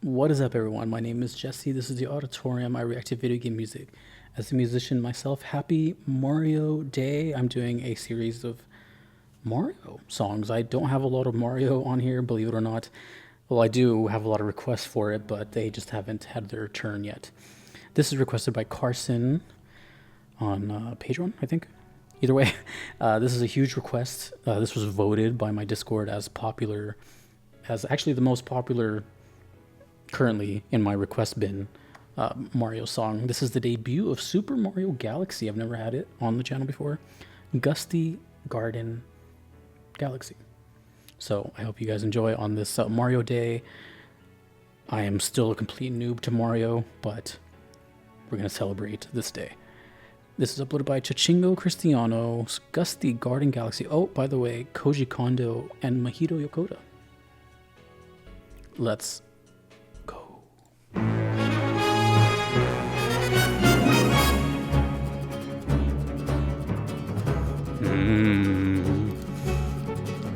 What is up, everyone? My name is Jesse. This is the Auditorium. I react to video game music. As a musician myself, happy Mario Day. I'm doing a series of Mario songs. I don't have a lot of Mario on here, believe it or not. Well, I do have a lot of requests for it, but they just haven't had their turn yet. This is requested by Carson on Patreon, I think. Either way, this is a huge request. This was voted by my Discord as popular, as actually the most popular currently in my request bin Mario song. This is the debut of Super Mario Galaxy. I've never had it on the channel before. Gusty Garden Galaxy. So I hope you guys enjoy on this Mario Day. I am still a complete noob to Mario, but we're going to celebrate this day. This is uploaded by Chachingo Cristiano, Gusty Garden Galaxy. Oh, by the way, Koji Kondo and Mahito Yokota. Let's go.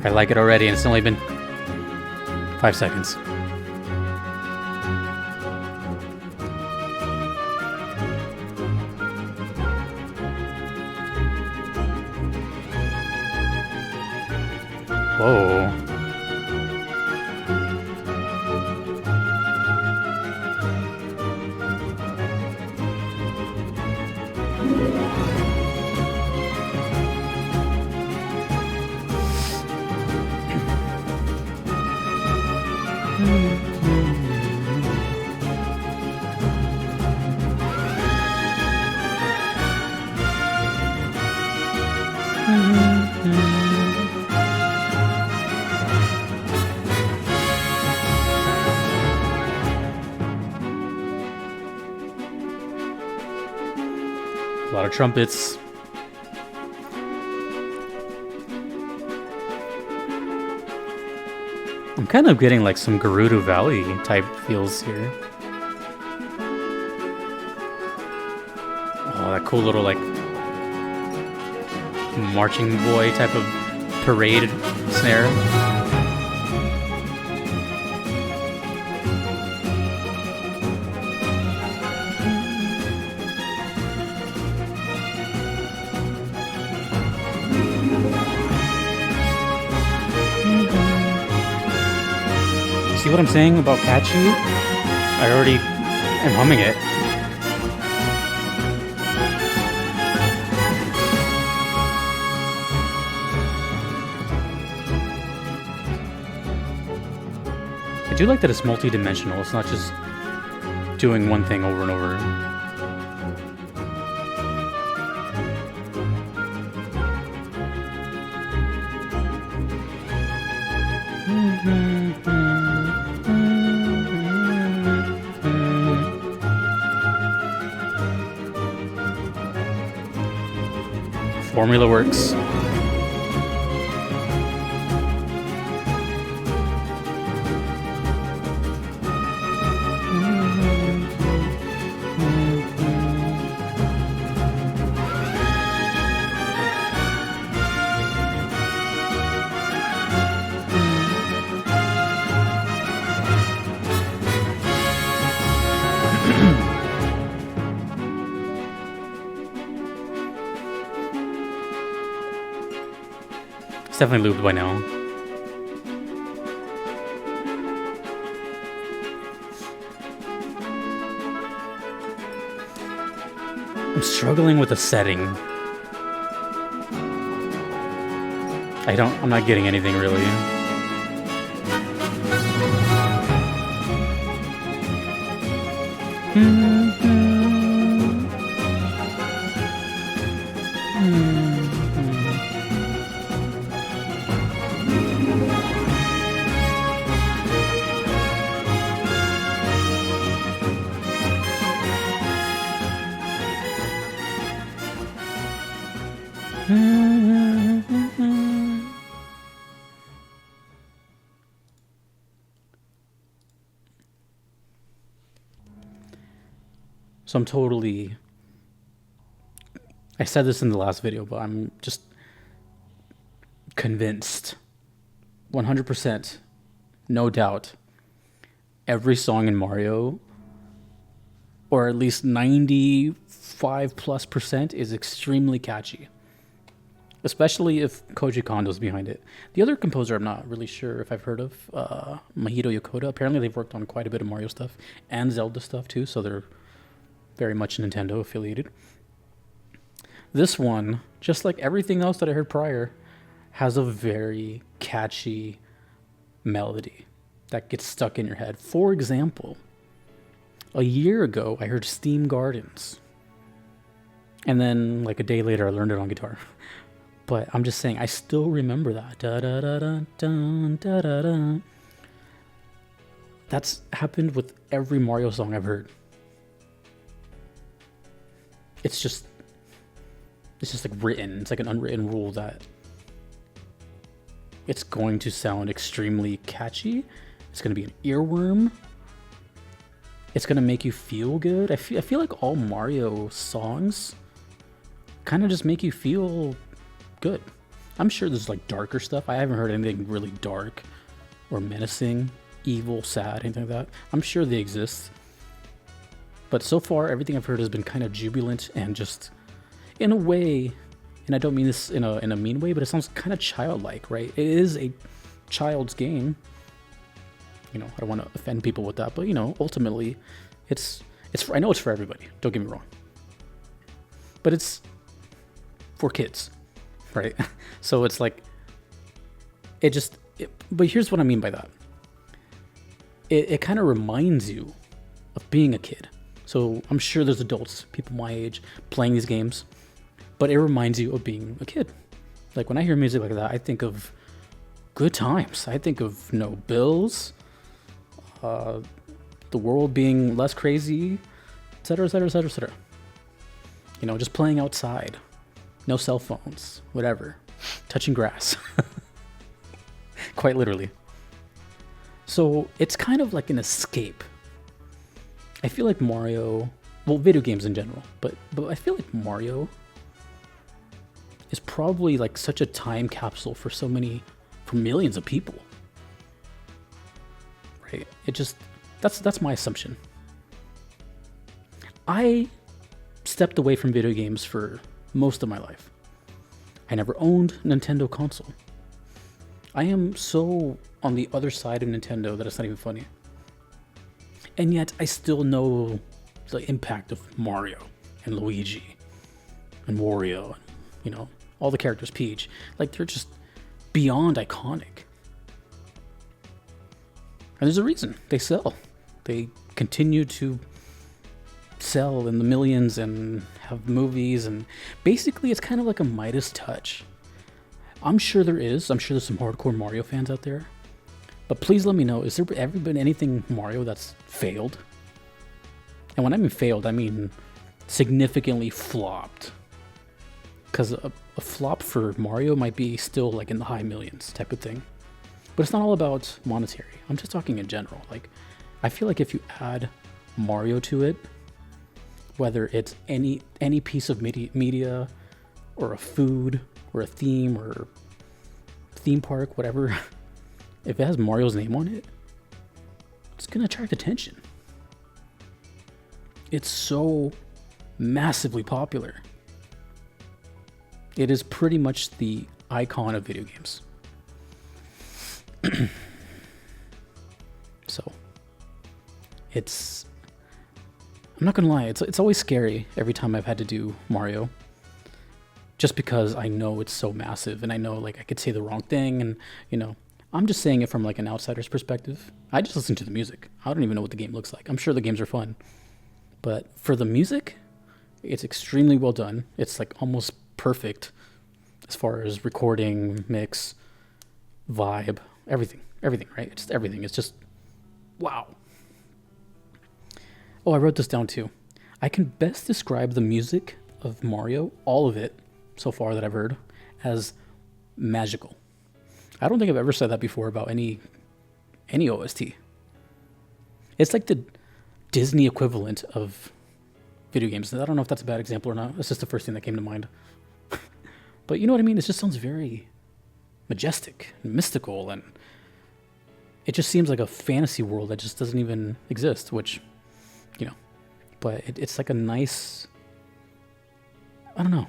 I like it already, and it's only been 5 seconds. Whoa. A lot of trumpets. I'm kind of getting like some Gerudo Valley type feels here. Oh, that cool little like marching boy type of parade snare. See what I'm saying about Catchy? I already am humming it. I do like that it's multi-dimensional. It's not just doing one thing over and over. Formula works. It's definitely looped by now. I'm struggling with the setting. I'm not getting anything really. So I'm totally, I said this in the last video, but I'm just convinced, 100%, no doubt, every song in Mario, or at least 95+% is extremely catchy. Especially if Koji Kondo's behind it. The other composer, I'm not really sure if I've heard of, Mahito Yokota. Apparently, they've worked on quite a bit of Mario stuff and Zelda stuff too, so they're very much Nintendo affiliated. This one, just like everything else that I heard prior, has a very catchy melody that gets stuck in your head. For example, a year ago, I heard Steam Gardens. And then, like a day later, I learned it on guitar. But I'm just saying, I still remember that. Da, da, da, da, da, da, da, da. That's happened with every Mario song I've heard. It's just like written. It's like an unwritten rule that it's going to sound extremely catchy. It's going to be an earworm. It's going to make you feel good. I feel like all Mario songs kind of just make you feel good. I'm sure there's like darker stuff. I haven't heard anything really dark or menacing, evil, sad, anything like that. I'm sure they exist. But so far, everything I've heard has been kind of jubilant and just, in a way, and I don't mean this in a mean way, but it sounds kind of childlike, right? It is a child's game. You know, I don't want to offend people with that, but you know, ultimately, I know it's for everybody. Don't get me wrong. But it's for kids. Right? So it's like, but here's what I mean by that. It kind of reminds you of being a kid. So I'm sure there's adults, people my age, playing these games, but it reminds you of being a kid. Like when I hear music like that, I think of good times. I think of no bills, the world being less crazy, etc., etc., etc., etc. You know, just playing outside. No cell phones, whatever. Touching grass. Quite literally. So it's kind of like an escape. I feel like Mario, well, video games in general, but I feel like Mario is probably like such a time capsule for millions of people. Right? That's my assumption. I stepped away from video games for most of my life. I never owned a Nintendo console. I am so on the other side of Nintendo that it's not even funny. And yet I still know the impact of Mario and Luigi and Wario, and, you know, all the characters, Peach. Like, they're just beyond iconic. And there's a reason they sell. They continue to sell in the millions and have movies, and basically it's kind of like a Midas touch. I'm sure there's some hardcore Mario fans out there, but please let me know, is there ever been anything Mario that's failed? And when I mean failed, I mean significantly flopped. Because a flop for Mario might be still like in the high millions type of thing. But it's not all about monetary. I'm just talking in general. Like, I feel like if you add Mario to it, whether it's any piece of media or a food or a theme or theme park, whatever, if it has Mario's name on it, it's going to attract attention. It's so massively popular. It is pretty much the icon of video games. So, I'm not gonna lie, it's always scary every time I've had to do Mario. Just because I know it's so massive, and I know like I could say the wrong thing, and you know, I'm just saying it from like an outsider's perspective. I just listen to the music. I don't even know what the game looks like. I'm sure the games are fun. But for the music, it's extremely well done. It's like almost perfect as far as recording, mix, vibe, everything, right? It's everything. It's just, wow. Oh, I wrote this down too. I can best describe the music of Mario, all of it so far that I've heard, as magical. I don't think I've ever said that before about any OST. It's like the Disney equivalent of video games. I don't know if that's a bad example or not. It's just the first thing that came to mind. But you know what I mean? It just sounds very majestic and mystical, and it just seems like a fantasy world that just doesn't even exist, which, you know, but it's like a nice, I don't know.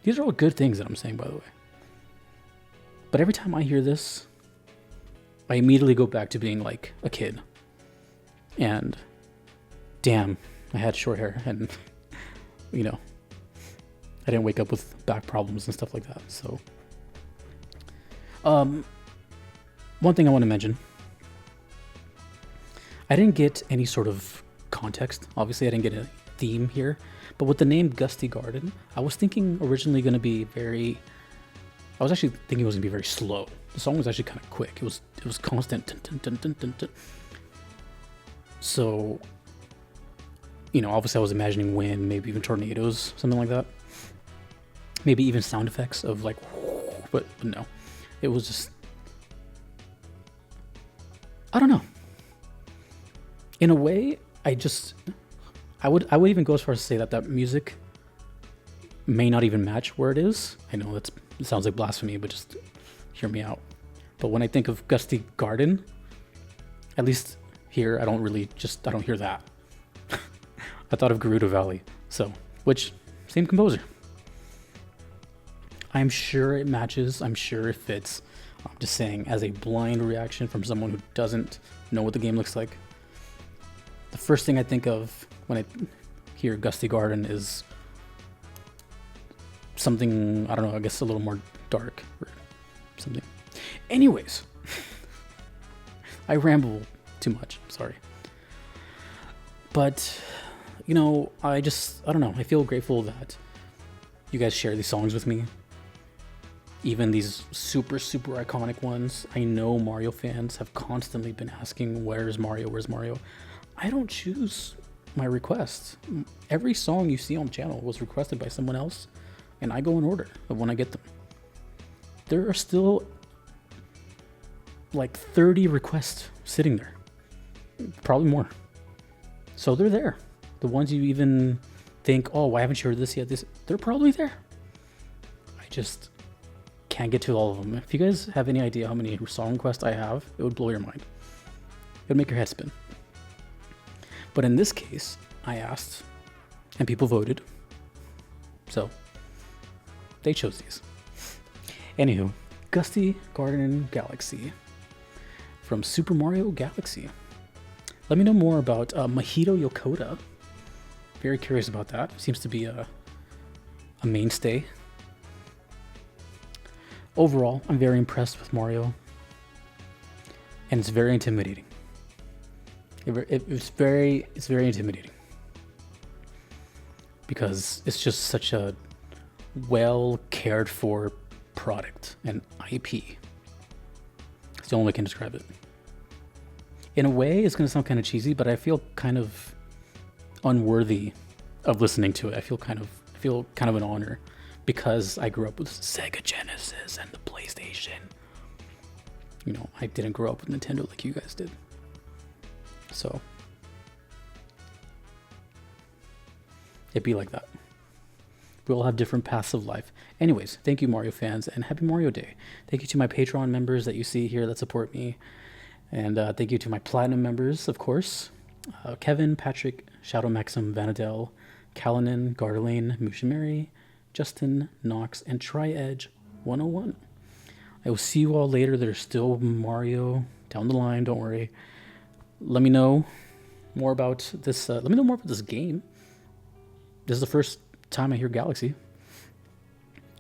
These are all good things that I'm saying, by the way. But every time I hear this, I immediately go back to being like a kid. And damn, I had short hair and, you know, I didn't wake up with back problems and stuff like that. So, one thing I want to mention, I didn't get any sort of context. Obviously, I didn't get a theme here, but with the name Gusty Garden, I was thinking originally going to be I was actually thinking it was going to be very slow. The song was actually kind of quick. It was constant. Dun, dun, dun, dun, dun, dun. So, you know, obviously I was imagining wind, maybe even tornadoes, something like that. Maybe even sound effects of like, but no, it was just, I don't know. In a way, I would even go as far as to say that music may not even match where it is. I know it sounds like blasphemy, but just hear me out. But when I think of Gusty Garden, at least here, I don't hear that. I thought of Gerudo Valley, which, same composer. I'm sure it matches, I'm sure it fits. I'm just saying, as a blind reaction from someone who doesn't know what the game looks like, the first thing I think of when I hear Gusty Garden is something, I don't know, I guess a little more dark or something. Anyways, I ramble too much, sorry. But, you know, I don't know, I feel grateful that you guys share these songs with me. Even these super, super iconic ones. I know Mario fans have constantly been asking, where's Mario, where's Mario? I don't choose my requests. Every song you see on the channel was requested by someone else, and I go in order of when I get them. There are still like 30 requests sitting there. Probably more. So they're there. The ones you even think, oh, why haven't you heard this yet? They're probably there. I just can't get to all of them. If you guys have any idea how many song requests I have, it would blow your mind. It would make your head spin. But in this case, I asked, and people voted. So, they chose these. Anywho, Gusty Garden Galaxy from Super Mario Galaxy. Let me know more about Mahito Yokota. Very curious about that. Seems to be a mainstay. Overall, I'm very impressed with Mario, and it's very intimidating. It's very intimidating because it's just such a well cared for product and IP. It's the only way I can describe it. In a way, it's going to sound kind of cheesy, but I feel kind of unworthy of listening to it. I feel kind of an honor. Because I grew up with Sega Genesis and the PlayStation. You know, I didn't grow up with Nintendo like you guys did. So, it'd be like that. We all have different paths of life. Anyways, thank you, Mario fans, and happy Mario Day. Thank you to my Patreon members that you see here that support me. And thank you to my Platinum members, of course. Kevin, Patrick, Shadow Maxim, Vanadel, Callanan, Garlane, Mushimari, Justin, Knox, and Tri-Edge 101. I will see you all later. There's still Mario down the line, don't worry. Let me know more about this. Let me know more about this game. This is the first time I hear Galaxy.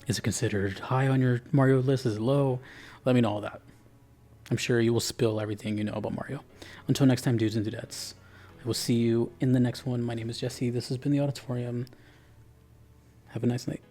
Is it considered high on your Mario list? Is it low? Let me know all that. I'm sure you will spill everything you know about Mario. Until next time, dudes and dudettes, I will see you in the next one. My name is Jesse. This has been The Auditorium. Have a nice night.